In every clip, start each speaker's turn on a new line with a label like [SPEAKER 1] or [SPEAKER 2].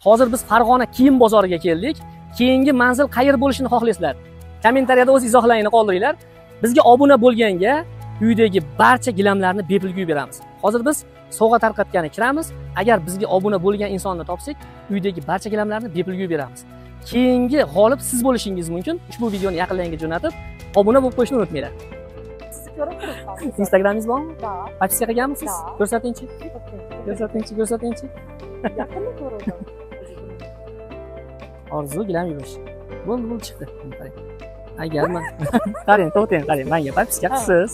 [SPEAKER 1] Hozir biz Farg'ona kiyim bozoriga keldik. Keyingi manzil qayer bo'lishini xohlaysizlar? Kommentariyada o'z izohlaringni qoldiringlar. Bizga obuna bo'lganga uydagi barcha gilamlarni bepulga uyib beramiz. Hozir biz sovg'a tarqatgani kiramiz. Agar bizga obuna bo'lgan insonni topsak, uydagi barcha gilamlarni bepulga uyib beramiz. Keyingi g'olib siz bo'lishingiz mumkin. Ushbu videoni yaqinlaringizga jo'natib, obuna bo'lib qo'yishni unutmanglar. Instagramingiz bormi? Bor. Podpiska qilganmisiz? Ko'rsatingchi. Ko'rsatingchi.
[SPEAKER 2] Yaqinda ko'rdim.
[SPEAKER 1] Orzu gilam yuvish. Bo'ldi chiqdi. Agar men qarang, to'xtang, qarang, menga podpiska qilsiz.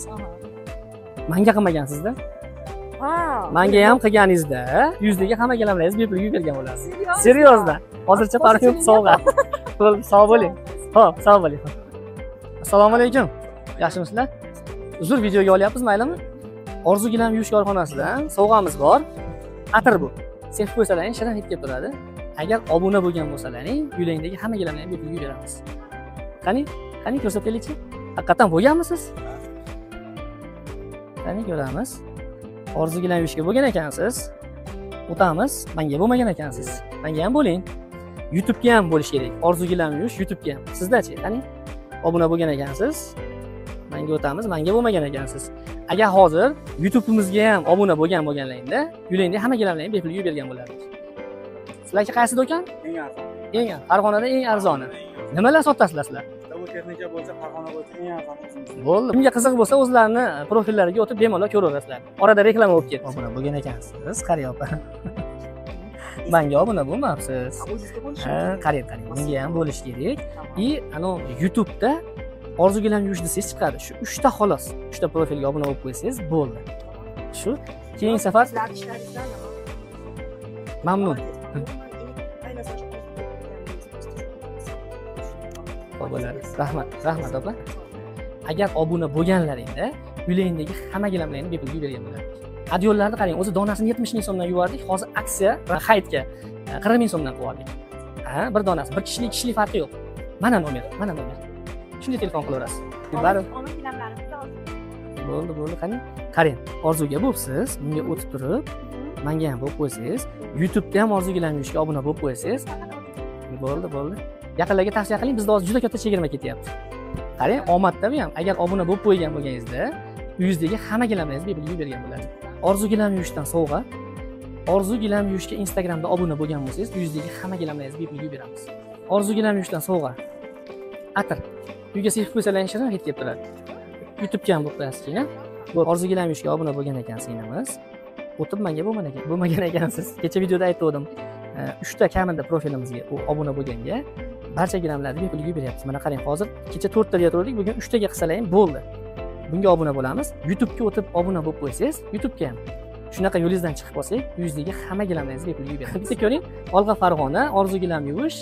[SPEAKER 1] Menga qilmagansizda?
[SPEAKER 2] Ha.
[SPEAKER 1] Menga ham qilganingizda yuzdagi hamma gilamlaringizni bepul yuvib bergan bo'lasiz. Seriozda. Hozircha parfyum sovg'a. Sog' bo'ling. Xo'p, sog' bo'ling. Assalomu alaykum. Yaxshimisizlar? Uzr videoga olyapmiz, maylimi? Orzu gilam yuvish korxonasidan sovg'amiz bor. Atir bu. Sevib qo'ysalaring, shirin hid kelib turadi. Agar obuna bo'lgan bo'lsalaring, uyingdagi hamma gilamlarni bepul yuvib beramiz. Qani ko'rsataylikchi? Haqiqatan bo'lganmisiz? Qani ko'ramiz. Orzu gilam yuvishga bo'lgan ekansiz. O'tamiz. Menga bo'lmagan ekansiz. Menga ham bo'ling. YouTube'ga ham bo'lish kerak. Orzu gilam yuvish YouTube'ga ham. Sizda-chi? Qani? Obuna bo'lgan ekansiz. Menga o'tamiz. Menga bo'lmagan ekansiz. Agar hozir YouTube'imizga ham obuna bo'lganlaringda, uyingdagi hamma gilamlarni bepul yuvib bergan bo'lardik. Sizlarga qaysi do'kon?
[SPEAKER 3] Eng arzon.
[SPEAKER 1] Eng Farg'onada eng arzoni. Nimalar sotasizlar sizlar?
[SPEAKER 3] Bu texnika bo'lsa Farg'ona bo'yicha eng arzon o'zimiz.
[SPEAKER 1] Bo'ldi. Kimga qiziq bo'lsa, o'zlarini profillariga o'tib bemalol ko'raverasizlar. Orada reklama bo'lib ketdi. Obuna bo'lgan ekansiz, qariy opa. Menga obuna bo'lmabsiz. Ha, qarang. Menga ham bo'lish kerak. YouTube'da Orzu gilam yuvish desangiz chiqadi. Shu 3 ta xolos. 3 ta profilga obuna bo'lib qo'ysangiz bo'ldi. Shu keyingi safar mamnun. Bo'ladi. Rahmat opa. Agar obuna bo'lganlaringda uyingdagi hamma gilamlarni bepul yuvib bergan bo'lardik. Adyollarni qarang, o'zi donasini 70 ming so'mdan yuvardik. Hozir aksiya va hayitga 40 ming so'mdan qo'yardik. Ha, bir donasi, bir kishilik farqi yo'q. Mana nomer. Shunday telefon qilaverasiz. Bo'ldi, qani? Qarang, Orzuga bo'libsiz, bunga o'tib turib, menga ham bo'lib qo'ysangiz, YouTube'da ham Orzu gilam yuvishga obuna bo'lib qo'ysangiz, bo'ldi. Yaqinlarga tavsiya qiling, bizda hozir juda katta chegirma ketyapti. Qarang, omadda bu ham. Agar obuna bo'lib qo'ygan bo'lganingizda, uyingizdagi hamma gilamlaringizni bepul yuvib bergan bo'ladi. Orzu gilam yuvishdan sovg'a. Orzu gilam yuvishga Instagramda obuna bo'lgan bo'lsangiz, uyingizdagi hamma gilamlaringizni bepul yuvib beramiz. Orzu gilam yuvishdan sovg'a. Atir. Uyga sevib qo'ysalaring shirin hid kelib turadi. YouTube'ga ham bo'lib qo'yasiz keyin. Bu Orzu gilam yuvishga obuna bo'lgan ekansiz. O'tib menga bo'lmagan ekansiz. Kecha videoda aytdim. 3 ta kamida profilimizga obuna bo'lganga barcha gilamlarni bepul yuvib beryapmiz. Mana qarang, hozir kecha 4 ta deyotgandik, bugun 3 taga qilsalaring bo'ldi. Bunga obuna bo'lamiz. YouTube'ga o'tib obuna bo'lib qo'ysangiz, YouTube'ga ham shunaqa yo'lingizdan chiqib qolsak, uyingizdagi hamma gilamlaringizni bepul yuvib beramiz. Bitta ko'ring, Olg'a Farg'ona Orzu gilam yuvish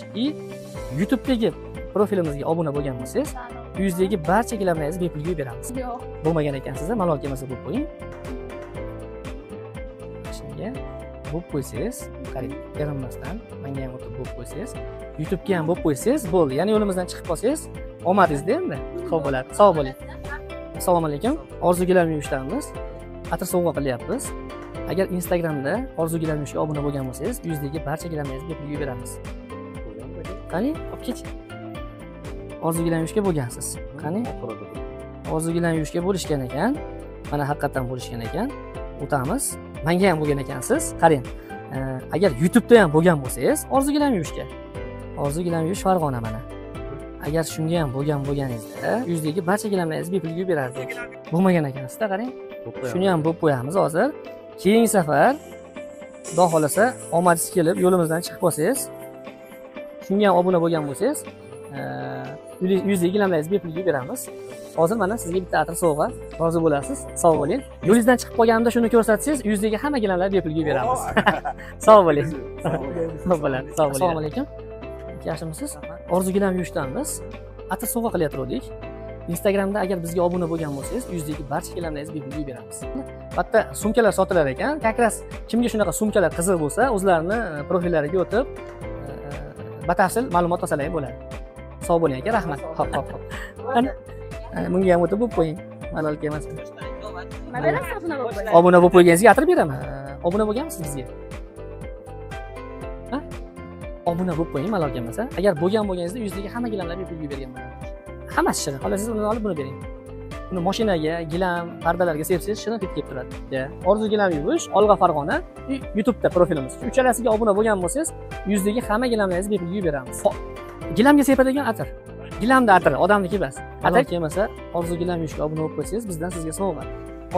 [SPEAKER 1] YouTube'dagi profilimizga obuna bo'lgan bo'lsangiz, uyingizdagi barcha gilamlaringizni bepul yuvib beramiz. Bo'lmagan ekansizlar, malol kelmasa bo'lib qo'ying. Shunga bo'lib qo'ysangiz, qarang, erinmasdan menga ham o'tib bo'lib qo'ysangiz, YouTube'ga ham bo'lib qo'ysangiz, bo'ldi. Ya'ni yo'limizdan chiqib qolsangiz, omadingizda endi. Xo'p bo'ladi. Sog' bo'ling. Assalomu alaykum. Orzu gilam yuvishdanmiz. Atir sovg'a qilyapmiz. Agar Instagramda Orzu gilam yuvishga obuna bo'lgan bo'lsangiz, uyingizdagi barcha gilamlaringizni bepul yuvib beramiz. Qani, olib ket. Orzu gilam yuvishga bo'lgansiz. Qani? Orzu gilam yuvishga bo'lishgan ekan. Mana haqiqatan bo'lishgan ekan. O'tamiz. Menga ham bo'lgan ekansiz. Qarang. Agar YouTube'da ham bo'lgan bo'lsangiz, Orzu gilam yuvishga. Orzu gilam yuvish Farg'ona mana. Agar shunga ham bo'lganingizda, uyingizdagi barcha gilamlaringizni bepul yuvib berardik. Bo'lmagan ekansiz-da, qarang. Shuni ham bo'lib qo'yamiz hozir. Keyingi safar Xudo xolasa omadingiz kelib, yo'limizdan chiqib qolsangiz, shunga ham obuna bo'lgan bo'lsangiz, uyingizdagi gilamlaringizni bepul yuvib beramiz. Hozir mana sizga bitta atir sovg'a. Rozi bo'lasiz. Sog' bo'ling. Yo'lingizdan chiqib qolganimda shuni ko'rsatsangiz, uyingizdagi hamma gilamlarni bepul yuvib beramiz. Sog' bo'ling. Xo'p bo'ladi. Sog' bo'ling. Assalomu alaykum. Yaxshimisiz? Orzu gilam yuvishdanmiz. Atir sovg'a qilyaptirdik. Instagramda agar bizga obuna bo'lgan bo'lsangiz, uyingizdagi barcha gilamlaringizni bepul yuvib beramiz. Bitta sumkalar sotilar ekan. Kakras kimga shunaqa sumkalar qiziq bo'lsa, o'zlarini profillariga o'tib batafsil ma'lumot olsalaring bo'ladi. Sog' bo'ling aka, rahmat. Xo'p. Bunga ham o'tib bo'lib qo'ying. Malol kelmasin. Obuna bo'lib qo'yganingizga atirib beraman. Obuna bo'lganmisiz bizga? Ha? obuna bo'lib qo'ying malol kelmasa. Agar bo'lganingizda yuzdagi hamma gilamlarni bepul yuvib bergan bo'ladi. Hammasi shirin. Xolos siz uni olib buni bering. Uni mashinaga, gilam, pardalarga sepsangiz shirin hid kelib turadi. Orzu gilam yuvish, Olg'a Farg'ona, YouTube'da profilimiz. Shu uchalasiga obuna bo'lgan bo'lsangiz, yuzdagi hamma gilamlaringizni bepul yuvib beramiz. Gilamga sepadigan atir. Gilamda atir, odamniki emas. Atir kelmasa, Orzu gilam yuvishga obuna bo'lib qo'ysangiz, bizdan sizga sovg'a.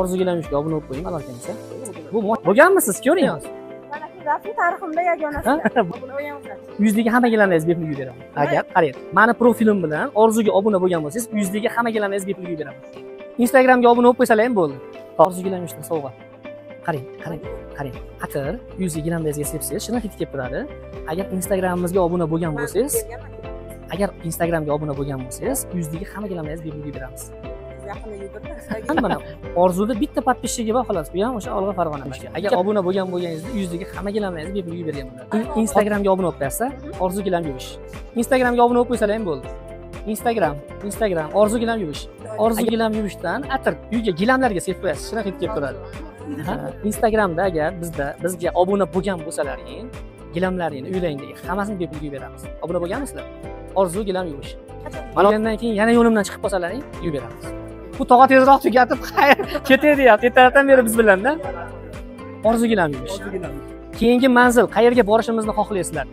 [SPEAKER 1] Orzu gilam yuvishga obuna bo'lib qo'ying, malol kelmasa. Bu bo'lganmisiz, ko'ring.
[SPEAKER 2] Rasmiy tariximda yagonasi.
[SPEAKER 1] Yuzdagi hamma gilamlaringizni bepul yuvib beraman. Agar qarang, meni profilim bilan Orzuga obuna bo'lgan bo'lsangiz, yuzdagi hamma gilamlaringizni bepul yuvib beraman. Instagramga obuna bo'lib qo'ysalar ham bo'ldi. Orzu gilam yuvishdan sovg'a. Qarang. Atir yuzdagi gilamlaringizga sepsangiz, shirin hid kelib turadi. Agar Instagramimizga obuna bo'lgan bo'lsangiz, yuzdagi hamma gilamlaringizni bepul yuvib beramiz.
[SPEAKER 2] Yaqinda yugurdim.
[SPEAKER 1] Mana Orzuda bitta podpischiga bor xolos. Bu ham o'sha Olg'a Farg'ona. Agar obuna bo'lganingizda yuzdagi hamma gilamlaringizni bepul yuvib bergan bo'ladi. Instagramga obuna bo'lib qo'ysa, Orzu gilam yuvish. Instagramga obuna bo'lib qo'ysalar ham bo'ldi. Instagram, Orzu gilam yuvish. Orzu gilam yuvishdan atir uyga gilamlarga sepib qo'yasiz, shirin hid kelib turadi. Instagramda agar bizga obuna bo'lgan bo'lsalaring, gilamlaringni uylaringdagi hammasini bepul yuvib beramiz. Obuna bo'lganmisizlar? Orzu gilam yuvish. Mana undan keyin yana yo'limdan chiqib qolsalaring, yuvib beramiz. Bu tog'a tezroq tugatib ketay deyapti. Ertadan beri biz bilan-da. Orzu gilam yuvish. Keyingi manzil qayerga borishimizni xohlaysizlar?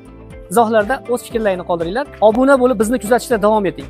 [SPEAKER 1] Izohlarda o'z fikrlaringizni qoldiringlar. Obuna bo'lib bizni kuzatishda davom eting.